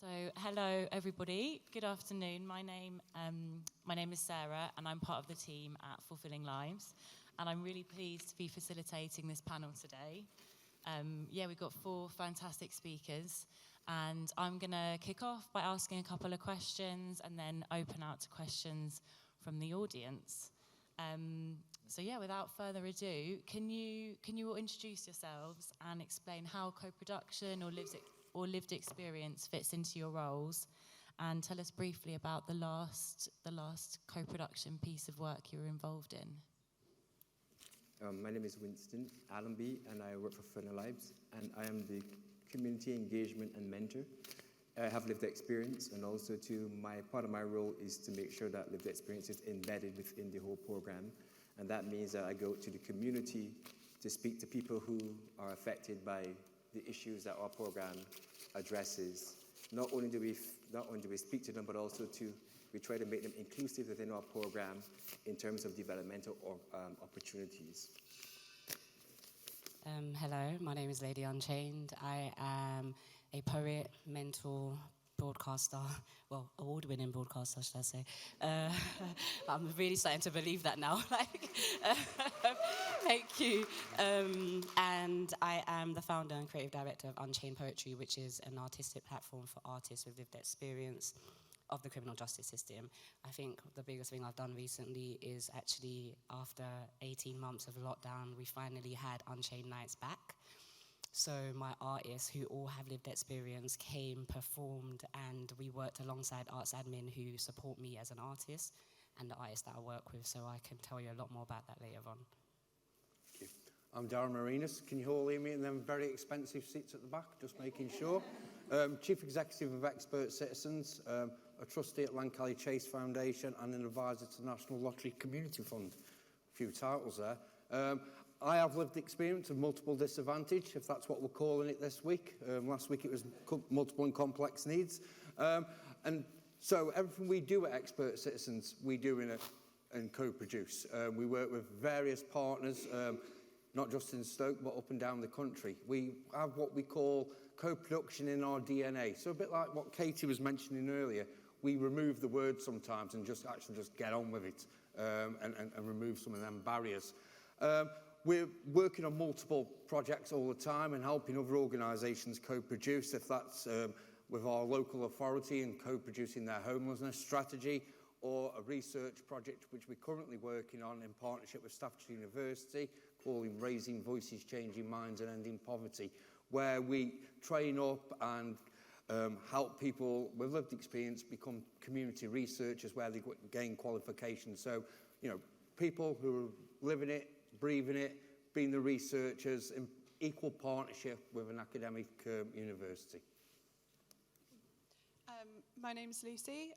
So, hello everybody. Good afternoon. My name is Sarah, and I'm part of the team at Fulfilling Lives. And I'm really pleased to be facilitating this panel today. We've got 4 fantastic speakers, and I'm going to kick off by asking a couple of questions and then open out to questions from the audience. Without further ado, can you all introduce yourselves and explain how co-production or lived experience fits into your roles, and tell us briefly about the last co-production piece of work you were involved in? My name is Winston Allamby, and I work for Fulfilling Lives, and I am the community engagement and mentor. I have lived experience, and also part of my role is to make sure that lived experience is embedded within the whole program, and that means that I go to the community to speak to people who are affected by the issues that our program addresses. Not only do we speak to them, but also we try to make them inclusive within our program in terms of developmental opportunities. Hello, my name is Lady Unchained. I am a poet, mentor, broadcaster, well, award-winning broadcaster, should I say. I'm really starting to believe that now. Thank you. And I am the founder and creative director of Unchained Poetry, which is an artistic platform for artists with lived experience of the criminal justice system. I think the biggest thing I've done recently is actually, after 18 months of lockdown, we finally had Unchained Nights back. So my artists, who all have lived experience, came, performed, and we worked alongside arts admin who support me as an artist and the artists that I work with, so I can tell you a lot more about that later on. Thank you. I'm Darren Murinas. Can you all hear me in them very expensive seats at the back? Just making sure. Chief Executive of Expert Citizens, a trustee at Lankelly Chase Foundation, and an advisor to the National Lottery Community Fund. A few titles there. I have lived experience of multiple disadvantage, if that's what we're calling it this week. Last week it was multiple and complex needs. And so everything we do at Expert Citizens, we do and co-produce. We work with various partners, not just in Stoke, but up and down the country. We have what we call co-production in our DNA. So a bit like what Katie was mentioning earlier, we remove the word sometimes and just get on with it and remove some of them barriers. We're working on multiple projects all the time and helping other organisations co-produce, if that's with our local authority and co-producing their homelessness strategy, or a research project which we're currently working on in partnership with Staffordshire University, calling Raising Voices, Changing Minds and Ending Poverty, where we train up and help people with lived experience become community researchers, where they gain qualifications. So, people who are living it, breathing it, being the researchers in equal partnership with an academic university. My name's Lucy.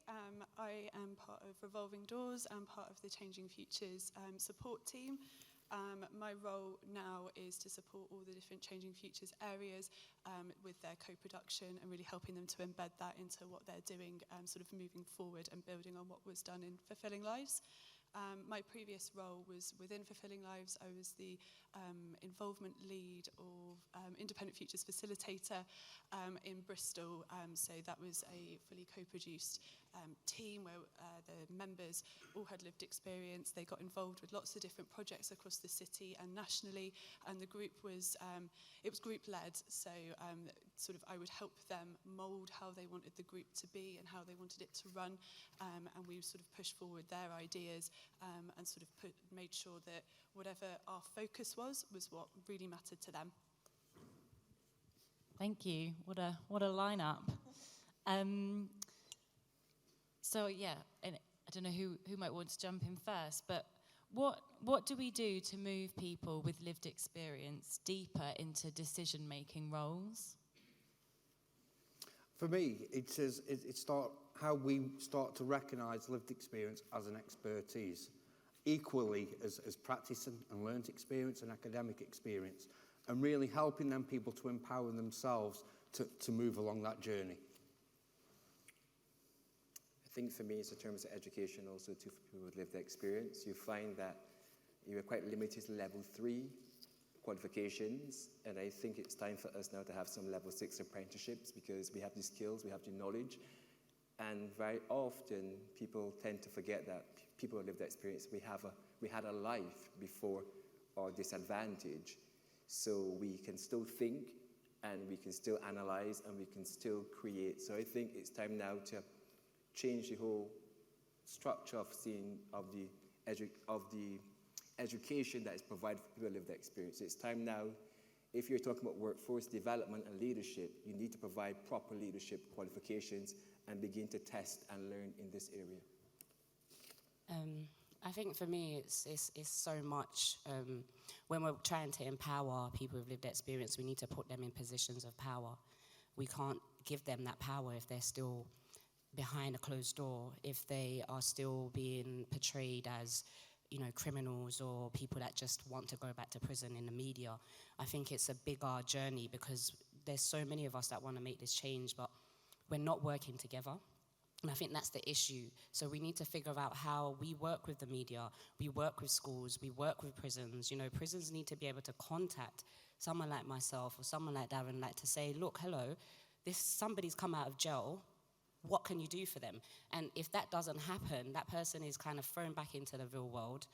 I am part of Revolving Doors and part of the Changing Futures support team. My role now is to support all the different Changing Futures areas with their co-production and really helping them to embed that into what they're doing, sort of moving forward and building on what was done in Fulfilling Lives. My previous role was within Fulfilling Lives. I was the involvement lead of Independent Futures Facilitator in Bristol. So that was a fully co-produced team where the members all had lived experience. They got involved with lots of different projects across the city and nationally, and the group was, it was group-led, so I would help them mould how they wanted the group to be and how they wanted it to run, and we sort of pushed forward their ideas and made sure that whatever our focus was what really mattered to them. Thank you. What a lineup. And I don't know who might want to jump in first, but what do we do to move people with lived experience deeper into decision-making roles? For me, it's how we start to recognise lived experience as an expertise, equally as practice and learnt experience and academic experience, and really helping them people to empower themselves to move along that journey. I think for me, it's in terms of education also too, for people with lived experience. You find that you are quite limited to level 3 qualifications, and I think it's time for us now to have some level 6 apprenticeships because we have the skills, we have the knowledge, and very often people tend to forget that people who live that experience, we had a life before our disadvantage, so we can still think, and we can still analyze, and we can still create. So I think it's time now to change the whole structure of the education that is provided for people who live that experience. It's time now, if you're talking about workforce development and leadership, you need to provide proper leadership qualifications and begin to test and learn in this area. I think for me, it's so much, when we're trying to empower people who've lived that experience, we need to put them in positions of power. We can't give them that power if they're still behind a closed door, if they are still being portrayed as, you know, criminals or people that just want to go back to prison in the media. I think it's a bigger journey because there's so many of us that want to make this change, but we're not working together. And I think that's the issue. So we need to figure out how we work with the media, we work with schools, we work with prisons. You know, prisons need to be able to contact someone like myself or someone like Darren, like to say, look, hello, somebody's come out of jail, what can you do for them? And if that doesn't happen, that person is kind of thrown back into the real world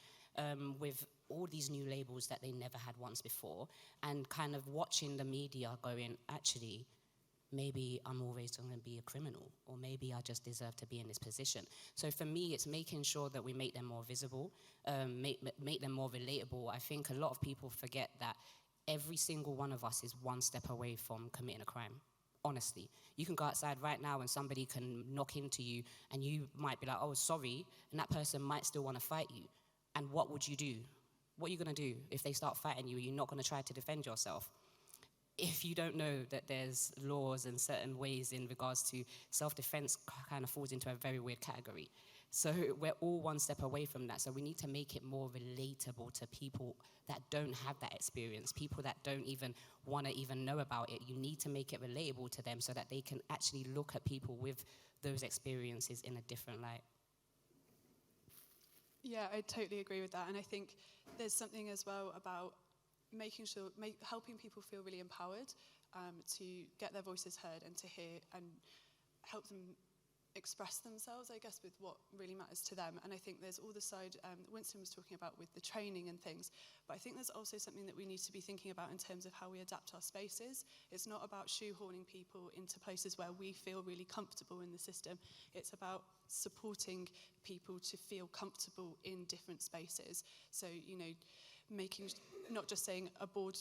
with all these new labels that they never had once before, and kind of watching the media going, actually, maybe I'm always going to be a criminal, or maybe I just deserve to be in this position. So for me, it's making sure that we make them more visible, make them more relatable. I think a lot of people forget that every single one of us is one step away from committing a crime. Honestly, you can go outside right now and somebody can knock into you and you might be like, oh, sorry, and that person might still want to fight you. And what would you do? What are you going to do if they start fighting you? You're not going to try to defend yourself. If you don't know that there's laws and certain ways in regards to self-defense, kind of falls into a very weird category. So we're all one step away from that. So we need to make it more relatable to people that don't have that experience, people that don't even want to even know about it. You need to make it relatable to them so that they can actually look at people with those experiences in a different light. Yeah, I totally agree with that. And I think there's something as well about making sure, helping people feel really empowered to get their voices heard and to hear and help them express themselves, I guess, with what really matters to them. And I think there's all the side Winston was talking about with the training and things, but I think there's also something that we need to be thinking about in terms of how we adapt our spaces. It's not about shoehorning people into places where we feel really comfortable in the system. It's about supporting people to feel comfortable in different spaces. So, you know, not just saying a board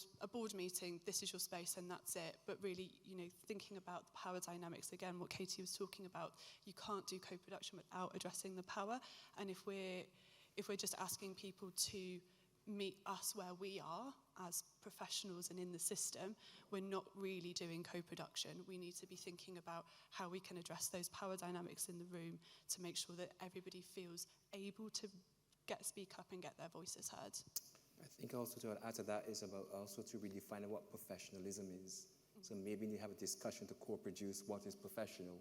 meeting, this is your space and that's it, but really, you know, thinking about the power dynamics. Again, what Katie was talking about, you can't do co-production without addressing the power. And if we're just asking people to meet us where we are as professionals and in the system, we're not really doing co-production. We need to be thinking about how we can address those power dynamics in the room to make sure that everybody feels able to speak up and get their voices heard. I think also to add to that is about also to really find out what professionalism is. So maybe you have a discussion to co-produce what is professional,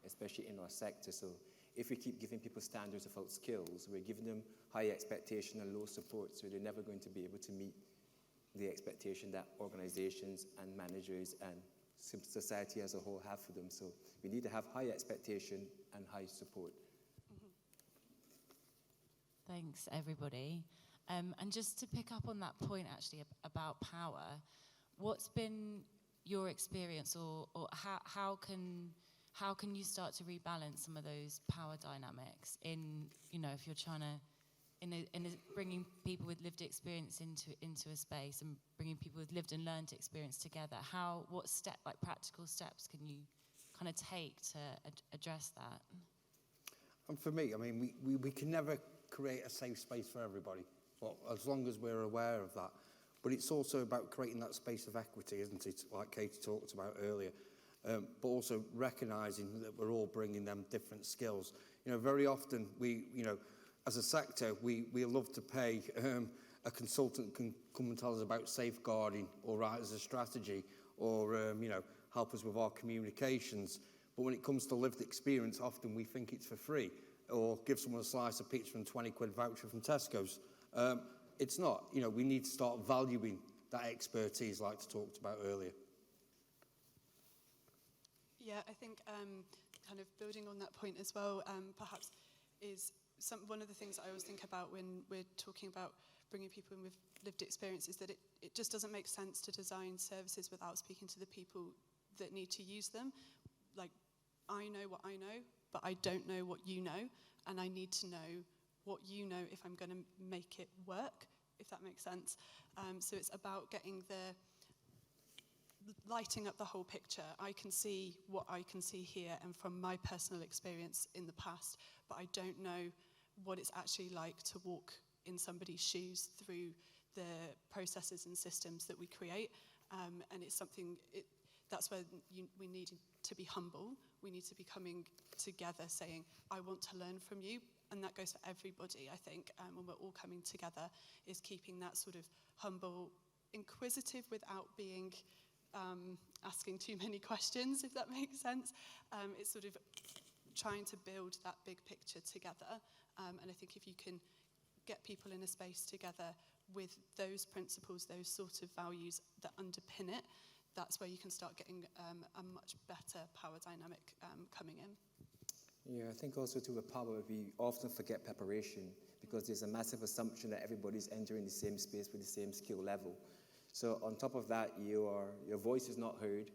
especially in our sector. So if we keep giving people standards without skills, we're giving them high expectation and low support, so they're never going to be able to meet the expectation that organizations and managers and society as a whole have for them. So we need to have high expectation and high support. Thanks, everybody. And just to pick up on that point, actually, about power, what's been your experience, or how can you start to rebalance some of those power dynamics in, you know, if you're trying to, bringing people with lived experience into a space and bringing people with lived and learned experience together? What practical steps can you kind of take to address that? And for me, I mean, we can never create a safe space for everybody. Well, as long as we're aware of that. But it's also about creating that space of equity, isn't it, like Katie talked about earlier, but also recognising that we're all bringing them different skills. You know, very often we, you know, as a sector, we love to pay a consultant can come and tell us about safeguarding or write us a strategy or, you know, help us with our communications. But when it comes to lived experience, often we think it's for free, or give someone a slice of pizza and 20 quid voucher from Tesco's. It's not. You know, we need to start valuing that expertise like to talked about earlier? Yeah, I think kind of building on that point as well, perhaps is one of the things I always think about when we're talking about bringing people in with lived experience is that it just doesn't make sense to design services without speaking to the people that need to use them. Like, I know what I know, but I don't know what you know, and I need to know what you know if I'm going to make it work, if that makes sense. So it's about lighting up the whole picture. I can see what I can see here and from my personal experience in the past, but I don't know what it's actually like to walk in somebody's shoes through the processes and systems that we create. And it's something, that's where we need to be humble. We need to be coming together saying, I want to learn from you. And that goes for everybody, I think, when we're all coming together, is keeping that sort of humble, inquisitive without being asking too many questions, if that makes sense. It's sort of trying to build that big picture together. And I think if you can get people in a space together with those principles, those sort of values that underpin it, that's where you can start getting a much better power dynamic coming in. Yeah, I think also to with power, we often forget preparation because there's a massive assumption that everybody's entering the same space with the same skill level. So on top of that, your voice is not heard,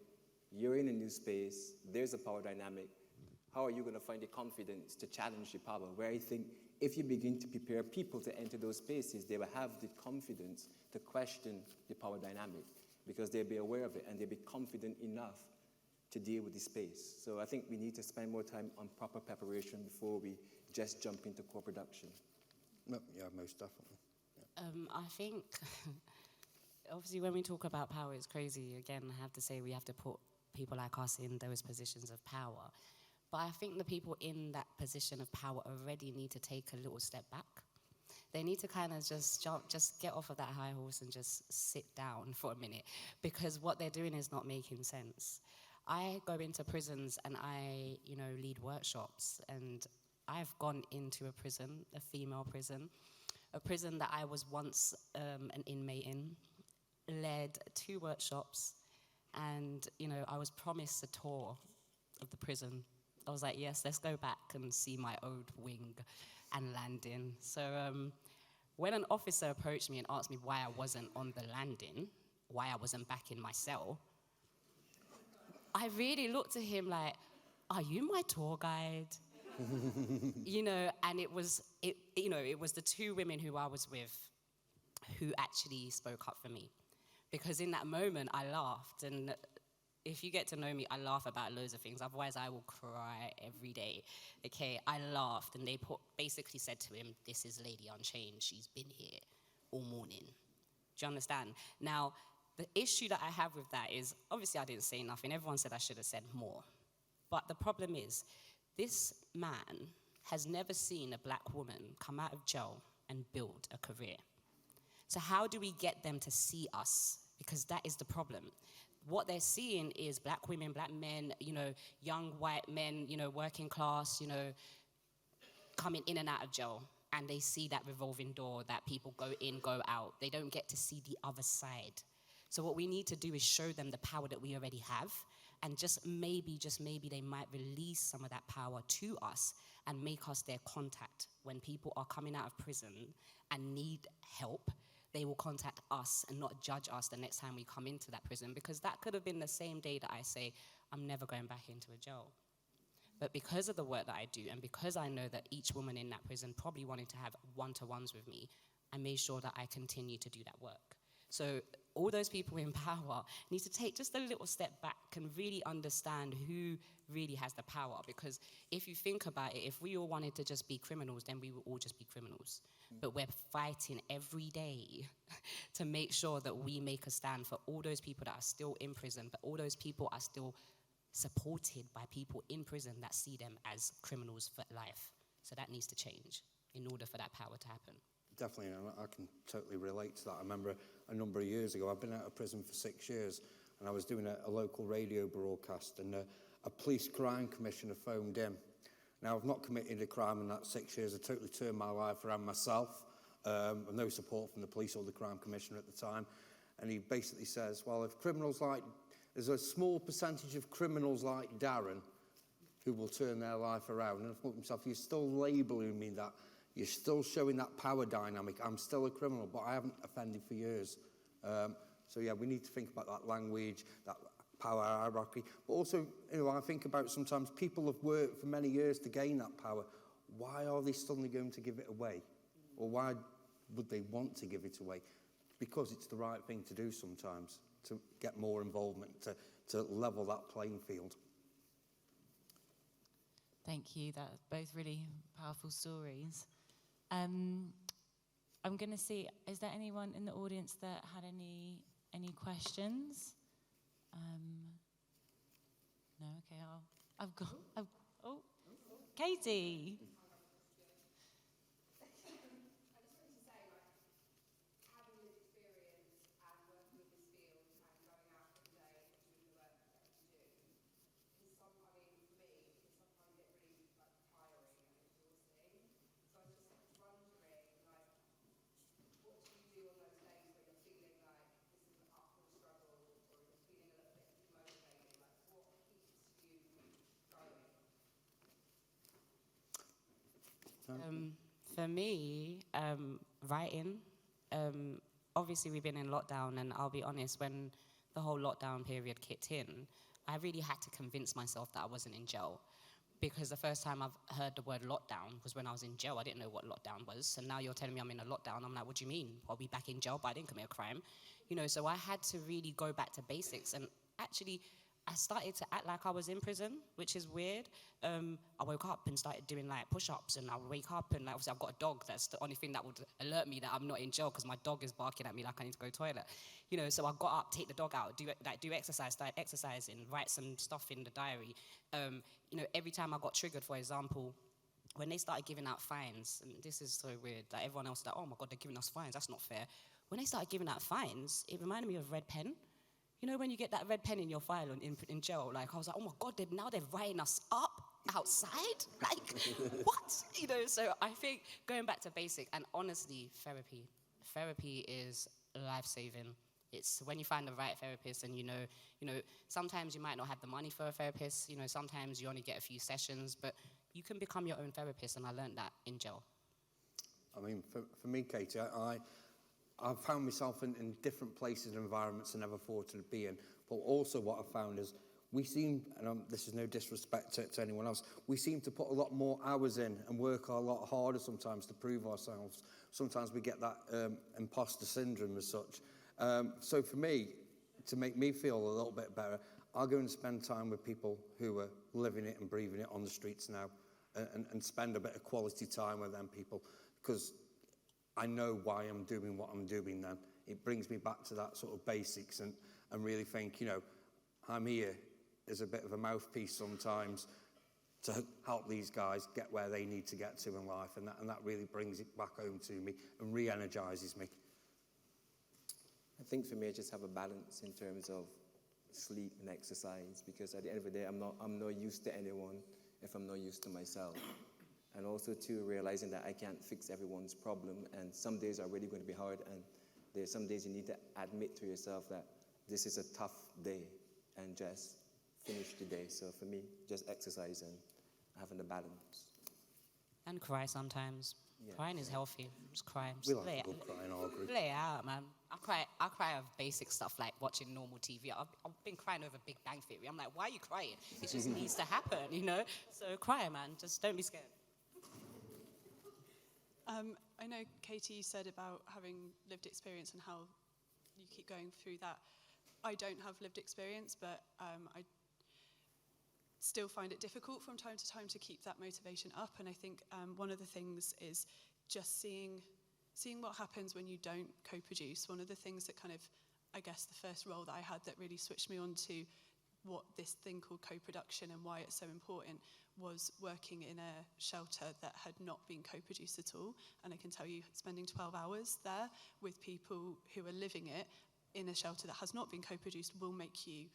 you're in a new space, there's a power dynamic. How are you going to find the confidence to challenge the power? Where I think if you begin to prepare people to enter those spaces, they will have the confidence to question the power dynamic because they'll be aware of it and they'll be confident enough to deal with the space. So I think we need to spend more time on proper preparation before we just jump into co-production. Yeah, most definitely. Yeah. I think, obviously, when we talk about power, it's crazy. Again, I have to say we have to put people like us in those positions of power. But I think the people in that position of power already need to take a little step back. They need to kind of just get off of that high horse and just sit down for a minute, because what they're doing is not making sense. I go into prisons and I, lead workshops, and I've gone into a prison, a female prison, a prison that I was once an inmate in, led 2 workshops, and, I was promised a tour of the prison. I was like, yes, let's go back and see my old wing and landing. So when an officer approached me and asked me why I wasn't on the landing, why I wasn't back in my cell, I really looked at him like, are you my tour guide? And it was the 2 women who I was with who actually spoke up for me. Because in that moment, I laughed. And if you get to know me, I laugh about loads of things. Otherwise, I will cry every day. Okay, I laughed. And they basically said to him, this is Lady Unchained. She's been here all morning. Do you understand? Now, the issue that I have with that is, obviously I didn't say nothing. Everyone said I should have said more. But the problem is, this man has never seen a black woman come out of jail and build a career. So how do we get them to see us? Because that is the problem. What they're seeing is black women, black men, young white men, working class, coming in and out of jail. And they see that revolving door that people go in, go out. They don't get to see the other side. So what we need to do is show them the power that we already have, and just maybe they might release some of that power to us and make us their contact. When people are coming out of prison and need help, they will contact us and not judge us the next time we come into that prison, because that could have been the same day that I say, I'm never going back into a jail. But because of the work that I do, and because I know that each woman in that prison probably wanted to have one-to-ones with me, I made sure that I continue to do that work. So all those people in power need to take just a little step back and really understand who really has the power. Because if you think about it, if we all wanted to just be criminals, then we would all just be criminals. But we're fighting every day to make sure that we make a stand for all those people that are still in prison, but all those people are still supported by people in prison that see them as criminals for life. So that needs to change in order for that power to happen. Definitely, and I can totally relate to that. I remember a number of years ago, I've been out of prison for 6 years, and I was doing a local radio broadcast, and a police crime commissioner phoned in. Now, I've not committed a crime in that 6 years. I totally turned my life around myself. No support from the police or the crime commissioner at the time. And he basically says, well, if criminals like, there's a small percentage of criminals like Darren who will turn their life around. And I thought to myself, you're still labelling me that. You're still showing that power dynamic. I'm still a criminal, but I haven't offended for years. So yeah, we need to think about that language, that power hierarchy. But also, I think about sometimes people have worked for many years to gain that power. Why are they suddenly going to give it away? Or why would they want to give it away? Because it's the right thing to do sometimes, to get more involvement, to level that playing field. Thank you. That's both really powerful stories. I'm going to see, is there anyone in the audience that had any questions? No, okay. Katie. For me, writing. Obviously, we've been in lockdown, and I'll be honest, when the whole lockdown period kicked in, I really had to convince myself that I wasn't in jail. Because the first time I've heard the word lockdown was when I was in jail. I didn't know what lockdown was. And now you're telling me I'm in a lockdown. I'm like, what do you mean? I'll be back in jail, but I didn't commit a crime. So I had to really go back to basics. And actually, I started to act like I was in prison, which is weird. I woke up and started doing like push-ups, and I would wake up and obviously I've got a dog. That's the only thing that would alert me that I'm not in jail, because my dog is barking at me like I need to go to the toilet. So I got up, take the dog out, do exercise, start exercising, write some stuff in the diary. Every time I got triggered, for example, when they started giving out fines, and this is so weird, that everyone else is like, oh my God, they're giving us fines, that's not fair. When they started giving out fines, it reminded me of red pen. When you get that red pen in your file in jail, like I was like, oh my God, now they're writing us up outside? Like, what? So I think going back to basic, and honestly, therapy is life-saving. It's when you find the right therapist, and sometimes you might not have the money for a therapist, sometimes you only get a few sessions, but you can become your own therapist, and I learned that in jail. I mean, for me, Katie, I've found myself in different places and environments I never thought to be in. But also what I've found is we seem, and this is no disrespect to anyone else, we seem to put a lot more hours in and work a lot harder sometimes to prove ourselves. Sometimes we get that imposter syndrome as such. So for me, to make me feel a little bit better, I'll go and spend time with people who are living it and breathing it on the streets now, and spend a bit of quality time with them people, because I know why I'm doing what I'm doing then. It brings me back to that sort of basics, and really think, I'm here as a bit of a mouthpiece sometimes to help these guys get where they need to get to in life, and that really brings it back home to me and re-energizes me. I think for me, I just have a balance in terms of sleep and exercise, because at the end of the day, I'm not used to anyone if I'm not used to myself. And also too, realizing that I can't fix everyone's problem, and some days are really going to be hard, and there's some days you need to admit to yourself that this is a tough day, and just finish the day. So for me, just exercise and having a balance. And cry sometimes. Yeah. Crying is healthy. Just cry. We like a good cry in our group. Lay it out, man. I cry of basic stuff like watching normal TV. I've been crying over Big Bang Theory. I'm like, why are you crying? It just needs to happen, So cry, man. Just don't be scared. I know, Katie, you said about having lived experience and how you keep going through that. I don't have lived experience, but I still find it difficult from time to time to keep that motivation up. And I think one of the things is just seeing what happens when you don't co-produce. One of the things that kind of, I guess, the first role that I had that really switched me on to what this thing called co-production and why it's so important was working in a shelter that had not been co-produced at all. And I can tell you, spending 12 hours there with people who are living it in a shelter that has not been co-produced will make you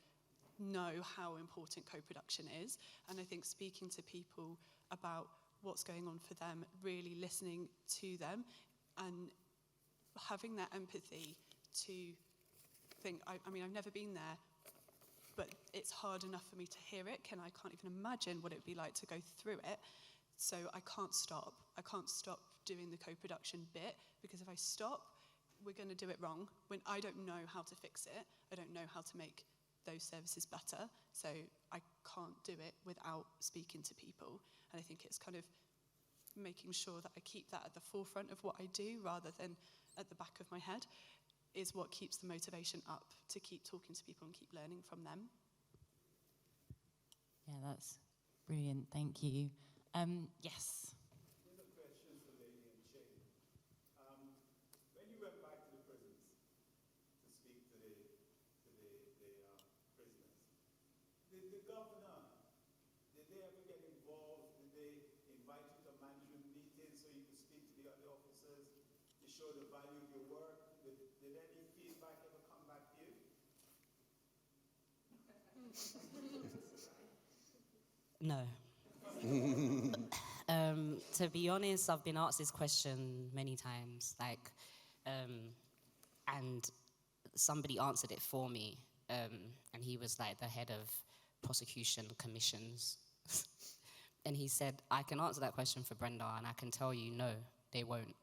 know how important co-production is. And I think speaking to people about what's going on for them, really listening to them and having that empathy to think, I mean, I've never been there, but it's hard enough for me to hear it. I can't even imagine what it would be like to go through it. So I can't stop. I can't stop doing the co-production bit, because if I stop, we're going to do it wrong. When I don't know how to fix it, I don't know how to make those services better. So I can't do it without speaking to people. And I think it's kind of making sure that I keep that at the forefront of what I do rather than at the back of my head is what keeps the motivation up to keep talking to people and keep learning from them. Yeah, that's brilliant. Thank you. Yes. Here's a question for Lady Unchained. When you went back to the prisons to speak to the prisoners, did the governor, did they ever get involved? Did they invite you to a management meeting so you could speak to the other officers to show the value of your work? Did any feedback ever come back to you? No. To be honest, I've been asked this question many times, and somebody answered it for me, and he was like the head of prosecution commissions. And he said, I can answer that question for Brenda, and I can tell you, no, they won't.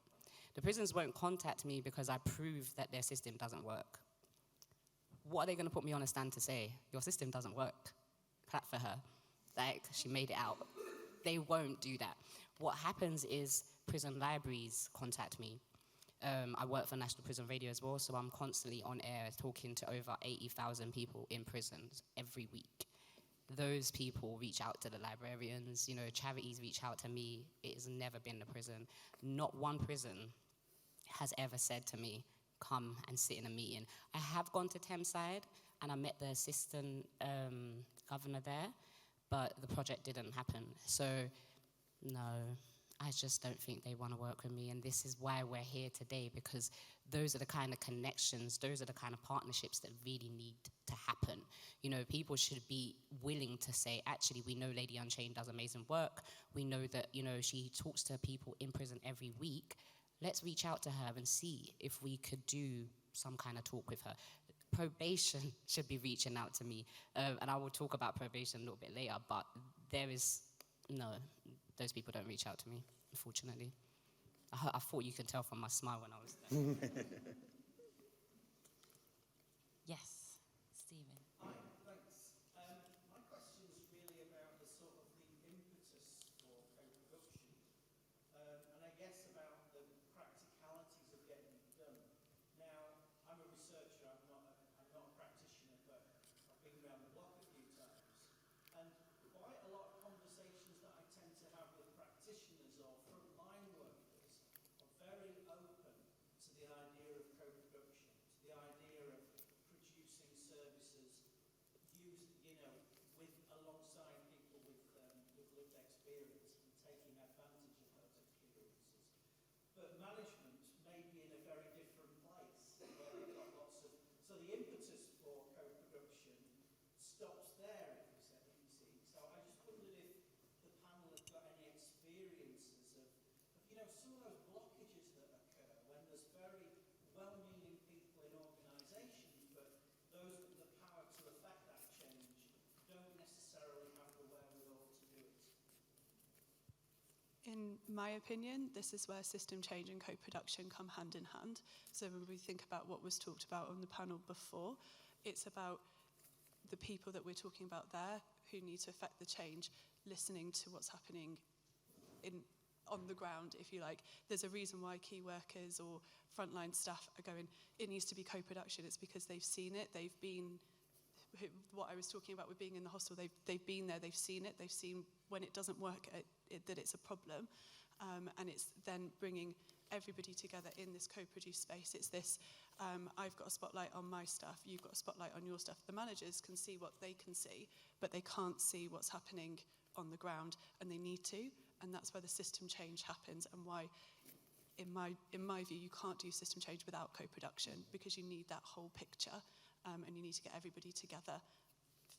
The prisons won't contact me because I prove that their system doesn't work. What are they going to put me on a stand to say? Your system doesn't work. Clap for her. She made it out. They won't do that. What happens is prison libraries contact me. I work for National Prison Radio as well, so I'm constantly on air talking to over 80,000 people in prisons every week. Those people reach out to the librarians, charities reach out to me. It has never been the prison. Not one prison has ever said to me, come and sit in a meeting. I have gone to Thameside and I met the assistant governor there, but the project didn't happen. So, no, I just don't think they want to work with me. And this is why we're here today, because those are the kind of connections, those are the kind of partnerships that really need to happen. People should be willing to say, actually, we know Lady Unchained does amazing work. We know that, she talks to people in prison every week. Let's reach out to her and see if we could do some kind of talk with her. Probation should be reaching out to me. And I will talk about probation a little bit later, but no, those people don't reach out to me, unfortunately. I thought you could tell from my smile when I was there. Yes, Stephen. Hi, thanks. My question is really about the sort of the impetus for co-production, and I guess about the practicalities of getting it done. Now, I'm a researcher, I'm not a practitioner, but I've been around the block a few times, and quite a lot of conversations that I tend to have with practitioners or frontline workers are very open to the idea of co-production, to the idea of producing services alongside people with lived experience and taking advantage of those experiences. But management may be in a very different place where we've got lots of... So the impetus for co-production stops there, if you see. So I just wondered if the panel has got any experiences of some of those blockages that occur when there's very well-meaning people in organisations, but those with the power to affect that change don't necessarily have the wherewithal to do it. In my opinion, this is where system change and co-production come hand in hand. So when we think about what was talked about on the panel before, it's about the people that we're talking about there who need to affect the change, listening to what's happening on the ground, if you like. There's a reason why key workers or frontline staff are going, it needs to be co-production. It's because they've seen it, they've been, what I was talking about with being in the hostel, they've been there, they've seen it, they've seen when it doesn't work, that it's a problem. And it's then bringing everybody together in this co-produced space. It's this, I've got a spotlight on my stuff, you've got a spotlight on your stuff. The managers can see what they can see, but they can't see what's happening on the ground, and they need to, and that's where the system change happens, and why, in my view, you can't do system change without co-production, because you need that whole picture, and you need to get everybody together,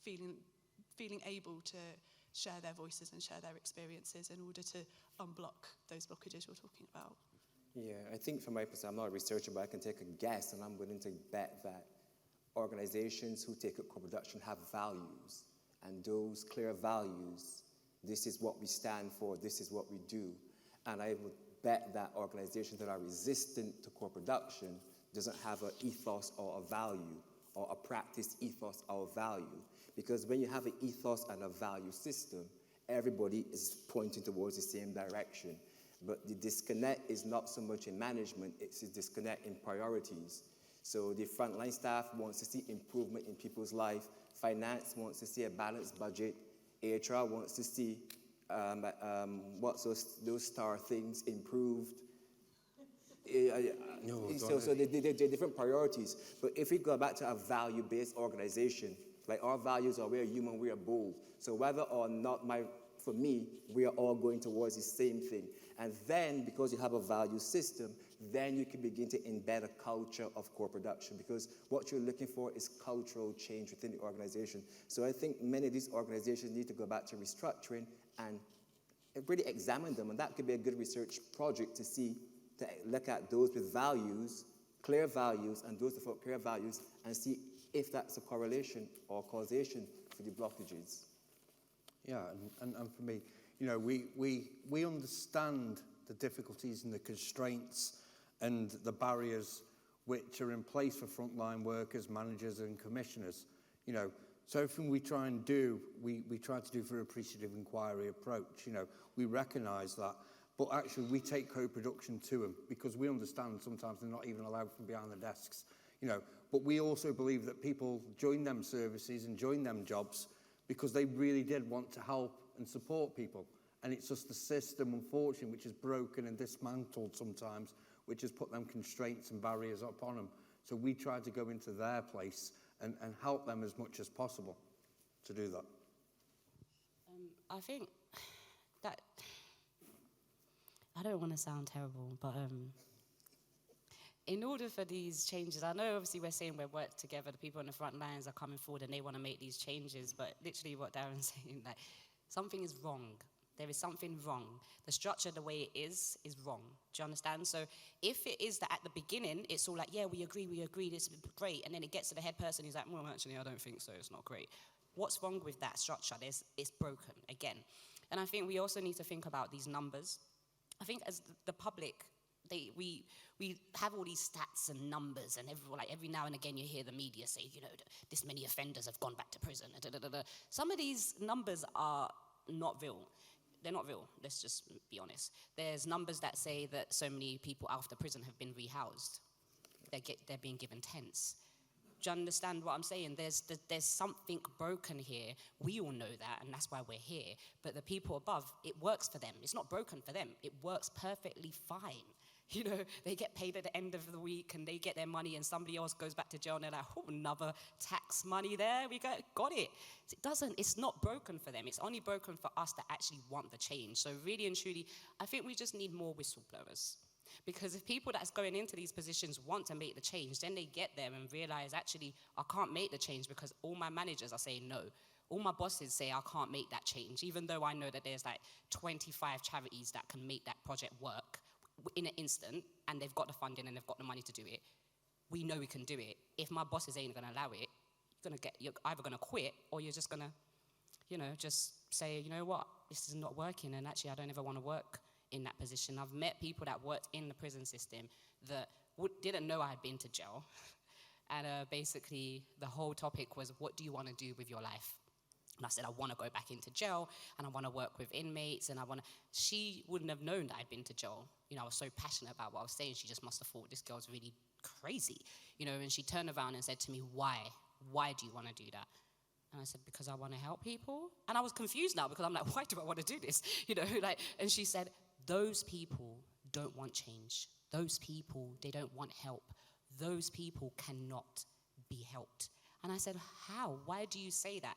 feeling able to share their voices and share their experiences in order to unblock those blockages you're talking about. Yeah, I think from my perspective, I'm not a researcher, but I can take a guess, and I'm willing to bet that organizations who take up co-production have values, and those clear values, this is what we stand for, this is what we do. And I would bet that organizations that are resistant to co-production doesn't have an ethos or a value, or a practice ethos or value. Because when you have an ethos and a value system, everybody is pointing towards the same direction. But the disconnect is not so much in management, it's a disconnect in priorities. So the frontline staff wants to see improvement in people's life, finance wants to see a balanced budget, HR wants to see what's those star things improved. So they're different priorities. But if we go back to a value-based organization, like our values are we're human, we are bold. So whether or not for me, we are all going towards the same thing. And then, because you have a value system, then you can begin to embed a culture of co-production, because what you're looking for is cultural change within the organization. So I think many of these organizations need to go back to restructuring and really examine them. And that could be a good research project to look at those with values, clear values, and those without clear values, and see if that's a correlation or causation for the blockages. Yeah, and for me, we understand the difficulties and the constraints and the barriers which are in place for frontline workers, managers and commissioners. So everything we try and do, we try to do through appreciative inquiry approach. We recognise that, but actually we take co-production to them because we understand sometimes they're not even allowed from behind the desks. But we also believe that people join them services and join them jobs because they really did want to help and support people. And it's just the system, unfortunately, which is broken and dismantled sometimes, which has put them constraints and barriers upon them. So we try to go into their place and help them as much as possible to do that. I think that, I don't want to sound terrible, but in order for these changes, I know obviously we're saying we're working together, the people on the front lines are coming forward and they want to make these changes, but literally what Darren's saying, like, something is wrong. There is something wrong. The structure, the way it is wrong. Do you understand? So if it is that at the beginning, it's all like, yeah, we agree, this is great, and then it gets to the head person, he's like, well, actually, I don't think so, it's not great. What's wrong with that structure? It's broken, again. And I think we also need to think about these numbers. I think as the public, we have all these stats and numbers, and every now and again you hear the media say, this many offenders have gone back to prison. Some of these numbers are not real. They're not real, let's just be honest. There's numbers that say that so many people after prison have been rehoused. They're being given tents. Do you understand what I'm saying? There's something broken here. We all know that, and that's why we're here. But the people above, it works for them. It's not broken for them. It works perfectly fine. They get paid at the end of the week and they get their money and somebody else goes back to jail and they're like, oh, another tax money there, we got it. It's not broken for them. It's only broken for us that actually want the change. So really and truly, I think we just need more whistleblowers. Because if people that's going into these positions want to make the change, then they get there and realize, actually, I can't make the change because all my managers are saying no. All my bosses say I can't make that change, even though I know that there's 25 charities that can make that project work in an instant, and they've got the funding and they've got the money to do it. We know we can do it. If my bosses ain't gonna allow it, you're either gonna quit or you're just gonna, just say, you know what, this is not working, and actually I don't ever want to work in that position. I've met people that worked in the prison system that didn't know I had been to jail, and basically the whole topic was, what do you want to do with your life? And I said, I want to go back into jail, and I want to work with inmates, and she wouldn't have known that I'd been to jail. I was so passionate about what I was saying, she just must have thought this girl's really crazy. And she turned around and said to me, why? Why do you want to do that? And I said, because I want to help people. And I was confused now, because I'm like, why do I want to do this? And she said, those people don't want change. Those people, they don't want help. Those people cannot be helped. And I said, how? Why do you say that?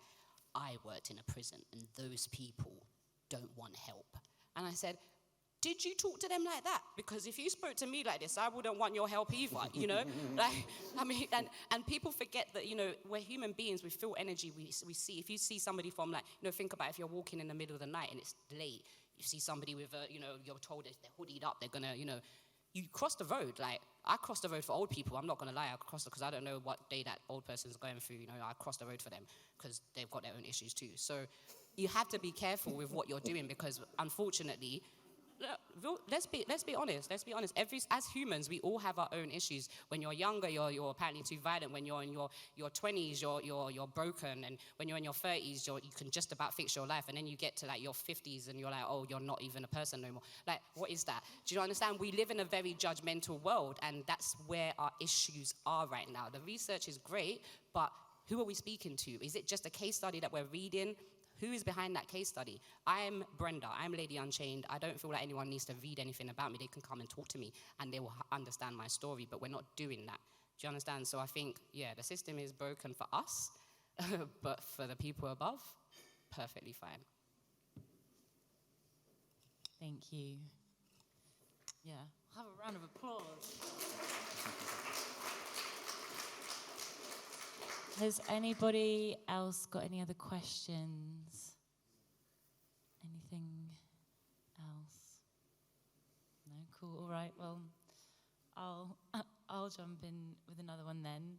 I worked in a prison and those people don't want help. And I said, did you talk to them like that? Because if you spoke to me like this, I wouldn't want your help either, and people forget that, we're human beings, we feel energy, we see, if you see somebody from think about if you're walking in the middle of the night and it's late, you see somebody with you're told they're hoodied up, they're gonna, you cross the road. Like, I cross the road for old people. I'm not going to lie, I cross it because I don't know what day that old person's going through. You know, I cross the road for them because they've got their own issues too. So you have to be careful with what you're doing because, unfortunately, let's be honest. As humans, we all have our own issues. When you're younger, you're apparently too violent. When you're in your 20s, you're broken. And when you're in your 30s, you can just about fix your life. And then you get to like your 50s and you're like, oh, you're not even a person no more. Like, what is that? Do you understand? We live in a very judgmental world, and that's where our issues are right now. The research is great, but who are we speaking to? Is it just a case study that we're reading? Who is behind that case study? I'm Brenda. I'm Lady Unchained. I don't feel like anyone needs to read anything about me. They can come and talk to me, and they will understand my story, but we're not doing that. Do you understand? So I think, yeah, the system is broken for us, but for the people above, perfectly fine. Thank you. Yeah, have a round of applause. Has anybody else got any other questions? Anything else? No? Cool, all right, well, I'll jump in with another one then.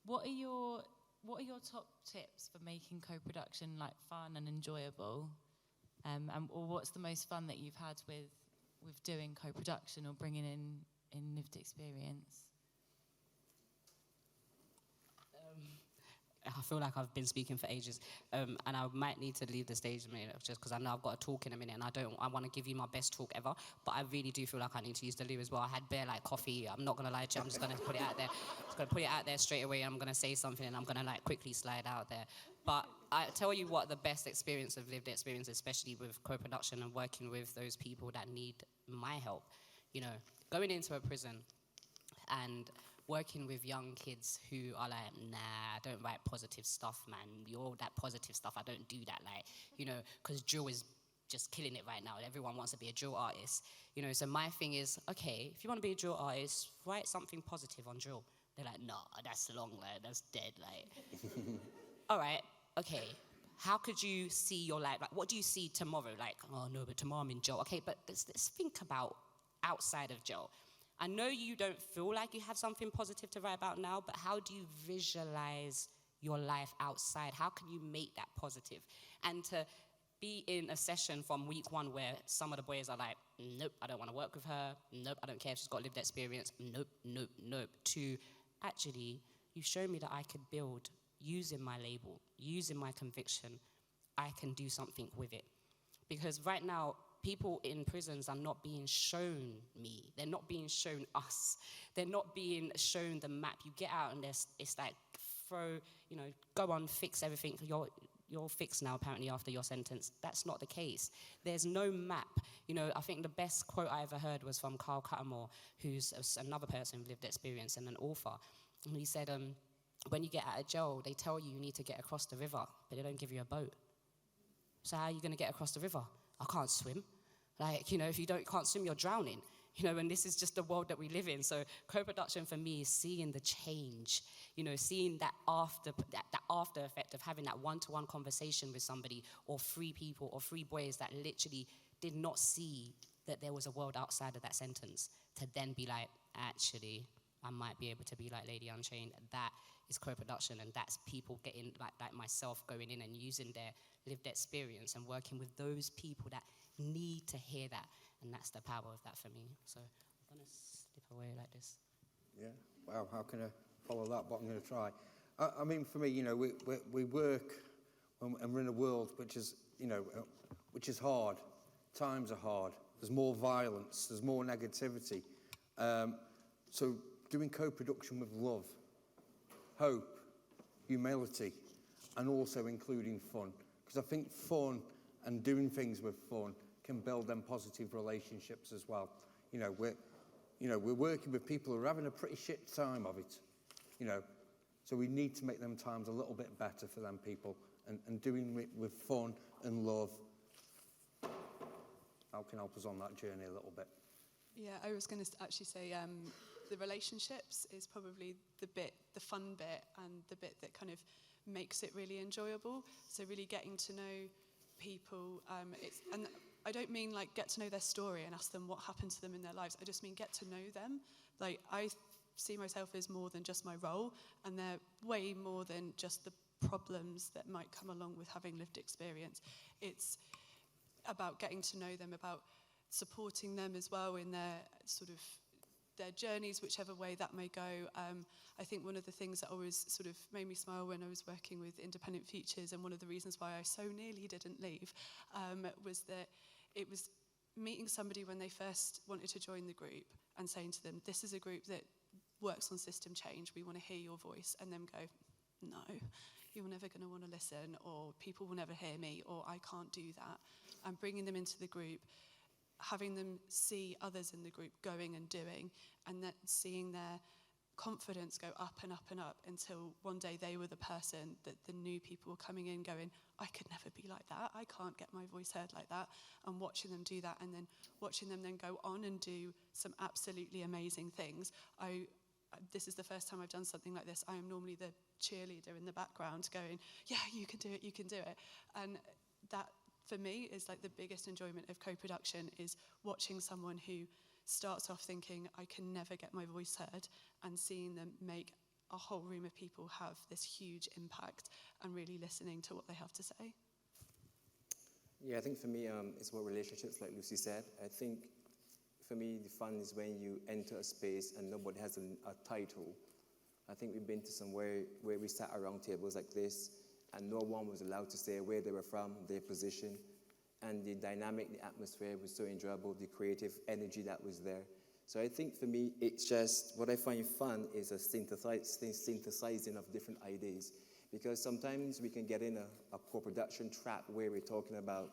What are your top tips for making co-production like fun and enjoyable? Or what's the most fun that you've had with doing co-production or bringing in lived experience? I feel like I've been speaking for ages, and I might need to leave the stage a minute just because I know I've got to talk in a minute, and I want to give you my best talk ever, but I really do feel like I need to use the loo as well. I had bare like coffee. I'm not going to lie to you. I'm just going to put it out there. Just going to put it out there straight away. I'm going to say something, and I'm going to like quickly slide out there. But I tell you what, the best experience of lived experience, especially with co-production and working with those people that need my help, you know, going into a prison and working with young kids who are like, nah, I don't write positive stuff, man. You're that positive stuff. I don't do that, like, you know, because drill is just killing it right now. Everyone wants to be a drill artist, you know. So my thing is, okay, if you want to be a drill artist, write something positive on drill. They're like, nah, that's long, like, that's dead, like. All right, okay. How could you see your life? Like, what do you see tomorrow? Like, oh no, but tomorrow I'm in jail. Okay, but let's think about outside of jail. I know you don't feel like you have something positive to write about now, but how do you visualize your life outside? How can you make that positive? And to be in a session from week one where some of the boys are like, nope, I don't want to work with her. Nope, I don't care if she's got lived experience. Nope, nope, nope. To actually, you show me that I could build using my label, using my conviction. I can do something with it. Because right now, people in prisons are not being shown me. They're not being shown us. They're not being shown the map. You get out and it's like, go on, fix everything. You're fixed now, apparently, after your sentence. That's not the case. There's no map. You know, I think the best quote I ever heard was from Carl Cuttermore, who's another person with lived experience and an author. And he said, when you get out of jail, they tell you need to get across the river, but they don't give you a boat. So how are you going to get across the river? I can't swim. Like, you know, if you can't swim, you're drowning. You know, and this is just the world that we live in. So co-production for me is seeing the change, you know, seeing that after effect of having that one-to-one conversation with somebody, or 3 people or 3 boys that literally did not see that there was a world outside of that sentence, to then be like, actually, I might be able to be like Lady Unchained. That is co-production, and that's people getting, like myself, going in and using their lived experience and working with those people that need to hear that, and that's the power of that for me. So I'm going to slip away like this. Yeah, wow, how can I follow that, but I'm going to try. I mean, for me, you know, we work and we're in a world which is, you know, which is hard. Times are hard. There's more violence. There's more negativity. So doing co-production with love, hope, humility, and also including fun. Because I think fun and doing things with fun can build them positive relationships as well. You know, we're working with people who are having a pretty shit time of it. You know, so we need to make them times a little bit better for them people, and doing it with fun and love. How can help us on that journey a little bit? Yeah, I was going to actually say the relationships is probably the fun bit, and the bit that kind of makes it really enjoyable. So really getting to know people. And I don't mean like get to know their story and ask them what happened to them in their lives. I just mean get to know them. Like, I see myself as more than just my role, and they're way more than just the problems that might come along with having lived experience. It's about getting to know them, about supporting them as well in their sort of their journeys, whichever way that may go. I think one of the things that always sort of made me smile when I was working with Independent Futures, and one of the reasons why I so nearly didn't leave, was that it was meeting somebody when they first wanted to join the group and saying to them, this is a group that works on system change, we want to hear your voice, and them go, no, you're never going to want to listen, or people will never hear me, or I can't do that. And bringing them into the group, having them see others in the group going and doing, and then seeing their confidence go up and up and up until one day they were the person that the new people were coming in going, I could never be like that, I can't get my voice heard like that, and watching them do that, and then watching them then go on and do some absolutely amazing things. This is the first time I've done something like this. I am normally the cheerleader in the background going, yeah, you can do it, you can do it. And that, for me, is like the biggest enjoyment of co-production, is watching someone who starts off thinking, I can never get my voice heard, and seeing them make a whole room of people have this huge impact and really listening to what they have to say. Yeah, I think for me, it's about relationships, like Lucy said. I think for me, the fun is when you enter a space and nobody has a title. I think we've been to somewhere where we sat around tables like this, and no one was allowed to say where they were from, their position, and the dynamic, the atmosphere was so enjoyable, the creative energy that was there. So I think for me, it's just, what I find fun is a synthesizing of different ideas, because sometimes we can get in a co-production trap where we're talking about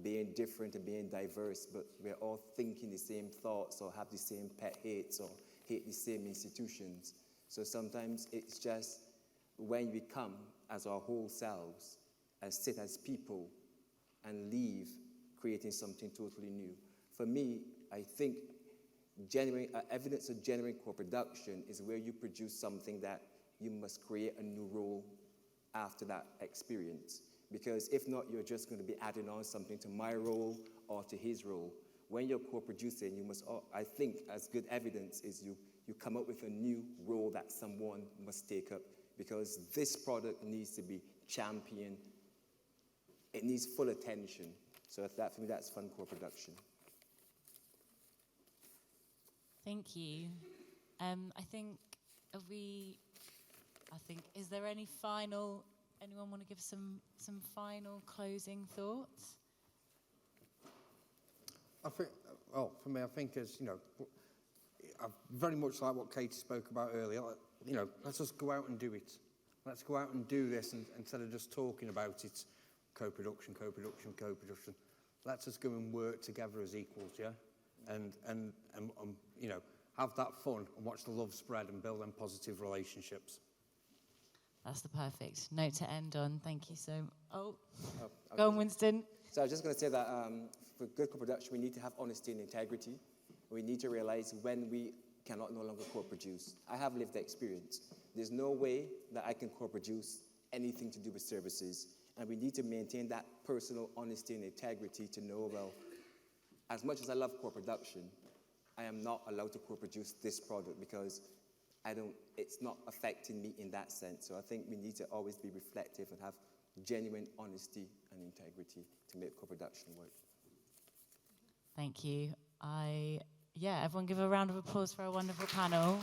being different and being diverse, but we're all thinking the same thoughts, or have the same pet hates, or hate the same institutions. So sometimes it's just when we come as our whole selves and sit as people and leave creating something totally new. For me, I think evidence of genuine co-production is where you produce something that you must create a new role after that experience. Because if not, you're just going to be adding on something to my role or to his role. When you're co-producing, you must, I think, as good evidence is you come up with a new role that someone must take up, because this product needs to be championed. It needs full attention. So for me, that's fun co-production. Thank you. Is there anyone want to give some final closing thoughts? I think, well, for me, I think as, I very much like what Katie spoke about earlier. Let's just go out and do it. Let's go out and do this, and instead of just talking about it, co-production. Let's just go and work together as equals, yeah? And have that fun and watch the love spread and build them positive relationships. That's the perfect note to end on. Thank you so much. Go on, Winston. So I was just going to say that for good co-production, we need to have honesty and integrity. We need to realize when we cannot no longer co-produce. I have lived the experience. There's no way that I can co-produce anything to do with services. And we need to maintain that personal honesty and integrity to know, well, as much as I love co-production, I am not allowed to co-produce this product because it's not affecting me in that sense. So I think we need to always be reflective and have genuine honesty and integrity to make co-production work. Thank you. Everyone give a round of applause for our wonderful panel.